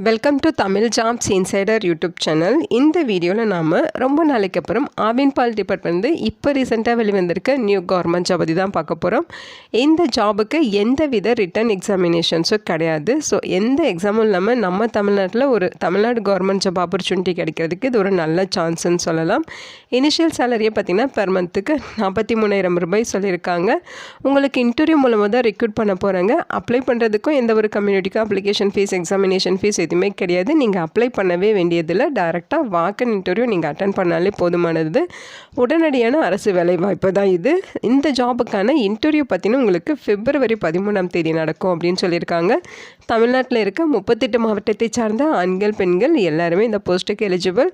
Welcome to Tamil jobs insider YouTube channel. இந்த வீடியோவில் நாம் ரொம்ப நாளைக்கு அப்புறம் ஆவின்பால் டிபார்ட்மெண்ட் இப்போ ரீசெண்டாக வெளிவந்திருக்க நியூ கவர்மெண்ட் ஜாப் பற்றி தான் பார்க்க போகிறோம். இந்த ஜாபுக்கு எந்த வித ரிட்டன் எக்ஸாமினேஷன்ஸும் கிடையாது. ஸோ எந்த எக்ஸாமும் இல்லாமல் நம்ம தமிழ்நாட்டில் ஒரு தமிழ்நாடு கவர்மெண்ட் ஜாப் ஆப்பர்ச்சுனிட்டி கிடைக்கிறதுக்கு இது ஒரு நல்ல சான்ஸ்ன்னு சொல்லலாம். இனிஷியல் சேலரியை பார்த்திங்கன்னா பெர் மந்த்துக்கு 43,000 ரூபாய் சொல்லியிருக்காங்க. உங்களுக்கு இன்டர்வியூ மூலமாக தான் ரெக்ரூட் பண்ண போகிறாங்க. அப்ளை பண்ணுறதுக்கும் எந்த ஒரு கம்யூனிட்டிக்கும் அப்ளிகேஷன் ஃபீஸ், எக்ஸாமினேஷன் ஃபீஸ் எதுவுமே கிடையாது. நீங்கள் அப்ளை பண்ணவே வேண்டியதில்லை. டைரெக்டாக வாக்கன் இன்டர்வியூ நீங்கள் அட்டன் பண்ணாலே போதுமானது. உடனடியான அரசு வேலைவாய்ப்பு தான் இது. இந்த ஜாபுக்கான இன்டர்வியூ பார்த்தீங்கன்னா உங்களுக்கு February 13 நடக்கும் அப்படின்னு சொல்லியிருக்காங்க. தமிழ்நாட்டில் இருக்க 38 மாவட்டத்தை சார்ந்த ஆண்கள் பெண்கள் எல்லாருமே இந்த போஸ்ட்டுக்கு எலிஜிபிள்.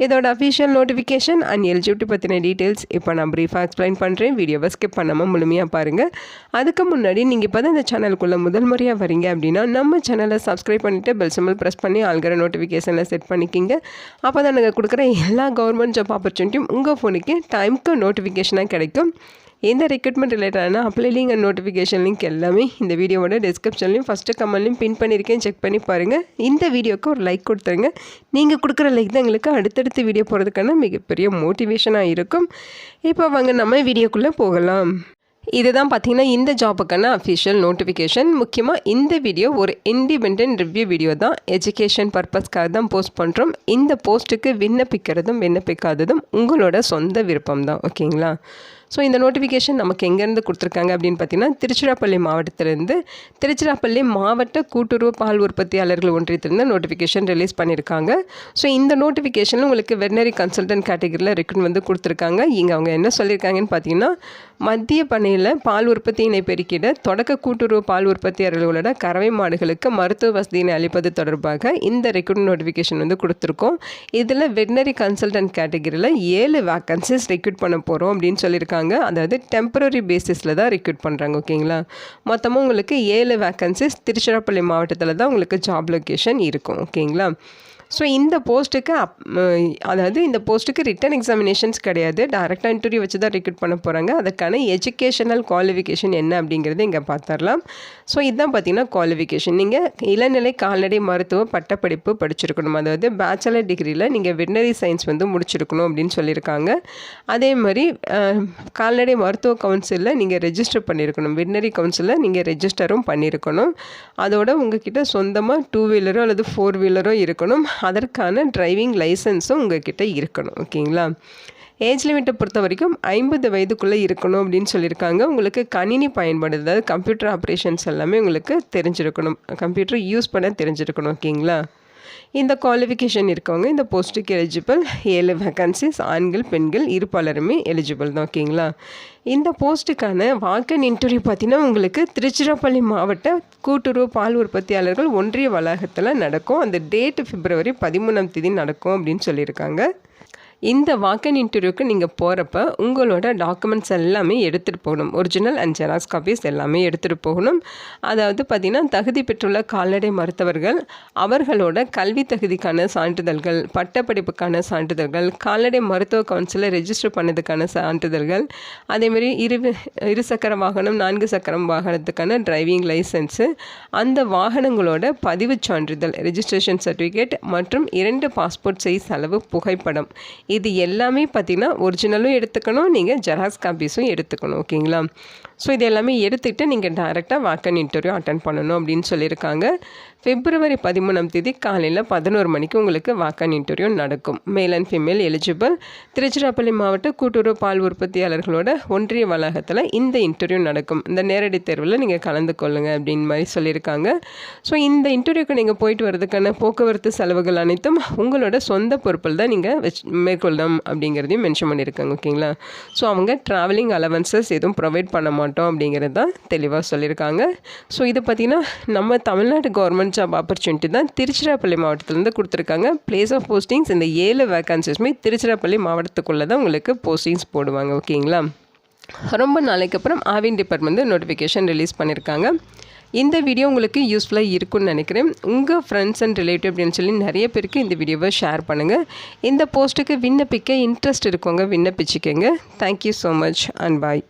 இதோட அஃபிஷியல் நோட்டிஃபிகேஷன் அண்ட் எலிஜிபிலிட்டி பற்றின டீட்டெயில்ஸ் இப்போ நான் ப்ரீஃபாக எக்ஸ்பிளைன் பண்ணுறேன். வீடியோவை ஸ்கிப் பண்ணாமல் முழுமையாக பாருங்கள். அதுக்கு முன்னாடி நீங்கள் இப்போ தான் இந்த சேனலுக்குள்ளே முதல் முறையாக வரீங்க அப்படின்னா நம்ம சேனலை சப்ஸ்கிரைப் பண்ணிவிட்டு பெல் சிம்பிள் ப்ரெஸ் பண்ணி ஆல்கிற நோட்டிஃபிகேஷனில் செட் பண்ணிக்கிங்க. அப்போ தான் நாங்கள் கொடுக்குற எல்லா கவர்மெண்ட் ஜாப் ஆப்பர்ச்சுனிட்டியும் உங்கள் ஃபோனுக்கு டைமுக்கு நோட்டிஃபிகேஷனாக கிடைக்கும். எந்த ரெக்ரூட்மெண்ட் ரிலேட்டடான apply link and notification link எல்லாமே இந்த வீடியோவோட டிஸ்கிரிப்ஷன்லையும் ஃபஸ்ட்டு கமெண்ட்லையும் பின் பண்ணியிருக்கேன். செக் பண்ணி பாருங்கள். இந்த வீடியோவுக்கு ஒரு லைக் கொடுத்துருங்க. நீங்கள் கொடுக்குற லைக் தான் எங்களுக்கு அடுத்தடுத்து வீடியோ போகிறதுக்கான மிகப்பெரிய மோட்டிவேஷனாக இருக்கும். இப்போ வாங்க நம்ம வீடியோக்குள்ளே போகலாம். இதுதான் பார்த்தீங்கன்னா இந்த ஜாபுக்கான அஃபிஷியல் நோட்டிஃபிகேஷன். முக்கியமாக இந்த வீடியோ ஒரு இண்டிபெண்டன்ட் ரிவ்யூ வீடியோ தான். எஜுகேஷன் பர்பஸ்க்காக தான் போஸ்ட் பண்ணுறோம். இந்த போஸ்ட்டுக்கு விண்ணப்பிக்கிறதும் விண்ணப்பிக்காததும் உங்களோட சொந்த விருப்பம் தான். ஓகேங்களா? ஸோ இந்த நோட்டிஃபிகேஷன் நமக்கு எங்கேருந்து கொடுத்துருக்காங்க அப்படின்னு பார்த்தீங்கன்னா திருச்சிராப்பள்ளி மாவட்டத்திலேருந்து திருச்சிராப்பள்ளி மாவட்ட கூட்டுறவு பால் உற்பத்தியாளர்கள் ஒன்றியத்திலேருந்து நோட்டிஃபிகேஷன் ரிலீஸ் பண்ணியிருக்காங்க. ஸோ இந்த நோட்டிஃபிகேஷனில் உங்களுக்கு வெட்னரி கன்சல்டன்ட் கேட்டகரியில் ரெக்ரூட் வந்து கொடுத்துருக்காங்க. இங்கே அவங்க என்ன சொல்லியிருக்காங்கன்னு பார்த்தீங்கன்னா மத்திய பண்ணையில் பால் உற்பத்தியினை பெருக்கிட தொடக்க கூட்டுறவு பால் உற்பத்தியாளர்களோட கறவை மாடுகளுக்கு மருத்துவ வசதியினை அளிப்பது தொடர்பாக இந்த ரெக்ரூட் நோட்டிஃபிகேஷன் வந்து கொடுத்துருக்கோம். இதில் வெட்னரி கன்சல்டன்ட் கேட்டகரியில் 7 வேக்கன்சிஸ் ரெக்ரூட் பண்ண போகிறோம் அப்படின்னு சொல்லியிருக்காங்க. அதாவது டெம்பரரி பேசிஸில் தான் ரெக்ரூட் பண்ணுறாங்க. ஓகேங்களா? மொத்தமாக உங்களுக்கு 7 வேக்கன்சிஸ் திருச்சிராப்பள்ளி மாவட்டத்தில் தான் உங்களுக்கு ஜாப் லொக்கேஷன் இருக்கும். ஓகேங்களா? ஸோ இந்த போஸ்ட்டுக்கு அதாவது இந்த போஸ்ட்டுக்கு ரிட்டன் எக்ஸாமினேஷன்ஸ் கிடையாது. டைரெக்டாக இன்டர்வியூ வச்சு தான் ரெக்ரூட் பண்ண போகிறாங்க. அதுக்கான எஜுகேஷனல் குவாலிஃபிகேஷன் என்ன அப்படிங்கிறது இங்கே பார்த்துடலாம். ஸோ இதுதான் பார்த்தீங்கன்னா குவாலிஃபிகேஷன். நீங்கள் இளநிலை கால்நடை மருத்துவ பட்டப்படிப்பு படிச்சிருக்கணும். அதாவது பேச்சுலர் டிகிரியில் நீங்கள் வெட்னரி சயின்ஸ் வந்து முடிச்சிருக்கணும் அப்படின்னு சொல்லியிருக்காங்க. அதே மாதிரி கால்நடை மருத்துவ கவுன்சிலில் நீங்கள் ரெஜிஸ்டர் பண்ணியிருக்கணும். வெட்னரி கவுன்சிலில் நீங்கள் ரெஜிஸ்டரும் பண்ணியிருக்கணும். அதோட உங்ககிட்ட சொந்தமாக 2 வீலரோ அல்லது 4 வீலரோ இருக்கணும். அதற்கான டிரைவிங் லைசன்ஸும் உங்ககிட்ட இருக்கணும். ஓகேங்களா? ஏஜ் லிமிட்டை பொறுத்த வரைக்கும் 50 வயதுக்குள்ளே இருக்கணும் அப்படின்னு சொல்லியிருக்காங்க. உங்களுக்கு கணினி பயன்பாடு, அதாவது கம்ப்யூட்டர் ஆப்ரேஷன்ஸ் எல்லாமே உங்களுக்கு தெரிஞ்சிருக்கணும். கம்ப்யூட்டர் யூஸ் பண்ண தெரிஞ்சிருக்கணும். ஓகேங்களா? இந்த குவாலிஃபிகேஷன் இருக்கவங்க இந்த போஸ்ட்டுக்கு எலிஜிபிள். 7 வேக்கன்சிஸ், ஆண்கள் பெண்கள் இருப்பாளருமே எலிஜிபிள் தான். ஓகேங்களா? இந்த போஸ்ட்டுக்கான வாக்கன் இன்டர்வியூ பார்த்தீங்கன்னா உங்களுக்கு திருச்சிராப்பள்ளி மாவட்ட கூட்டுறவு பால் உற்பத்தியாளர்கள் ஒன்றிய வளாகத்தில் நடக்கும். அந்த டேட் February 13 நடக்கும் அப்படின்னு சொல்லியிருக்காங்க. இந்த வாக்கன் இன்டர்வியூக்கு நீங்கள் போகிறப்ப உங்களோட டாக்குமெண்ட்ஸ் எல்லாமே எடுத்துகிட்டு போகணும். ஒரிஜினல் அண்ட் ஜெராக்ஸ் காப்பீஸ் எல்லாமே எடுத்துகிட்டு போகணும். அதாவது பார்த்திங்கன்னா தகுதி பெற்றுள்ள கால்நடை மருத்துவர்கள் அவர்களோட கல்வி தகுதிக்கான சான்றிதழ்கள், பட்டப்படிப்புக்கான சான்றிதழ்கள், கால்நடை மருத்துவ கவுன்சிலில் ரெஜிஸ்டர் பண்ணதுக்கான சான்றிதழ்கள், அதேமாதிரி இருசக்கர வாகனம், 4 சக்கரம் வாகனத்துக்கான டிரைவிங் லைசன்ஸு, அந்த வாகனங்களோட பதிவு சான்றிதழ், ரெஜிஸ்ட்ரேஷன் சர்டிஃபிகேட் மற்றும் 2 பாஸ்போர்ட் சைஸ் அளவு புகைப்படம், இது எல்லாமே பார்த்திங்கன்னா ஒரிஜினலும் எடுத்துக்கணும், நீங்கள் ஜெராக்ஸ் காப்பீஸும் எடுத்துக்கணும். ஓகேங்களா? ஸோ இது எல்லாமே எடுத்துக்கிட்டு நீங்கள் டைரெக்டாக வாக்கன் இன்டர்வியூ அட்டன் பண்ணணும் அப்படின்னு சொல்லியிருக்காங்க. February 13 காலையில் 11 மணிக்கு உங்களுக்கு வாக்கன் இன்டர்வியூ நடக்கும். Male and female eligible. Tiruchirappalli மாவட்ட கூட்டுறவு பால் உற்பத்தியாளர்களோட ஒன்றிய வளாகத்தில் இந்த இன்டர்வியூ நடக்கும். இந்த நேரடி தேர்வில் நீங்கள் கலந்து கொள்ளுங்கள் அப்படின்னு மாதிரி சொல்லியிருக்காங்க. ஸோ இந்த இன்டர்வியூக்கு நீங்கள் போயிட்டு வரதுக்கான போக்குவரத்து செலவுகள் அனைத்தும் உங்களோட சொந்த பொறுப்பில் தான் நீங்கள் மேற்கொள்ளணும் அப்படிங்கிறதையும் மென்ஷன் பண்ணியிருக்காங்க. ஓகேங்களா? ஸோ அவங்க ட்ராவலிங் அலவன்சஸ் எதுவும் ப்ரொவைட் பண்ண மாட்டோம் அப்படிங்கிறது தான் தெளிவாக சொல்லியிருக்காங்க. ஸோ இது பார்த்திங்கன்னா நம்ம தமிழ்நாடு கவர்மெண்ட் ஜாப் ஆப்பர்ச்சுனிட்டி தான் திருச்சிராப்பள்ளி மாவட்டத்திலேருந்து கொடுத்துருக்காங்க. பிளேஸ் ஆஃப் போஸ்டிங்ஸ் இந்த 7 வேக்கன்சிஸுமே திருச்சிராப்பள்ளி மாவட்டத்துக்குள்ளே தான் உங்களுக்கு போஸ்டிங்ஸ் போடுவாங்க. ஓகேங்களா? ரொம்ப நாளைக்கு அப்புறம் ஆவின் டிபார்ட்மெண்ட் நோட்டிஃபிகேஷன் ரிலீஸ் பண்ணியிருக்காங்க. இந்த வீடியோ உங்களுக்கு யூஸ்ஃபுல்லாக இருக்கும்னு நினைக்கிறேன். உங்கள் ஃப்ரெண்ட்ஸ் அண்ட் ரிலேட்டிவ் அப்படின்னு சொல்லி நிறைய பேருக்கு இந்த வீடியோவை ஷேர் பண்ணுங்கள். இந்த போஸ்ட்டுக்கு விண்ணப்பிக்க இன்ட்ரெஸ்ட் இருக்கவங்க விண்ணப்பிச்சுக்கோங்க. Thank you so much and bye.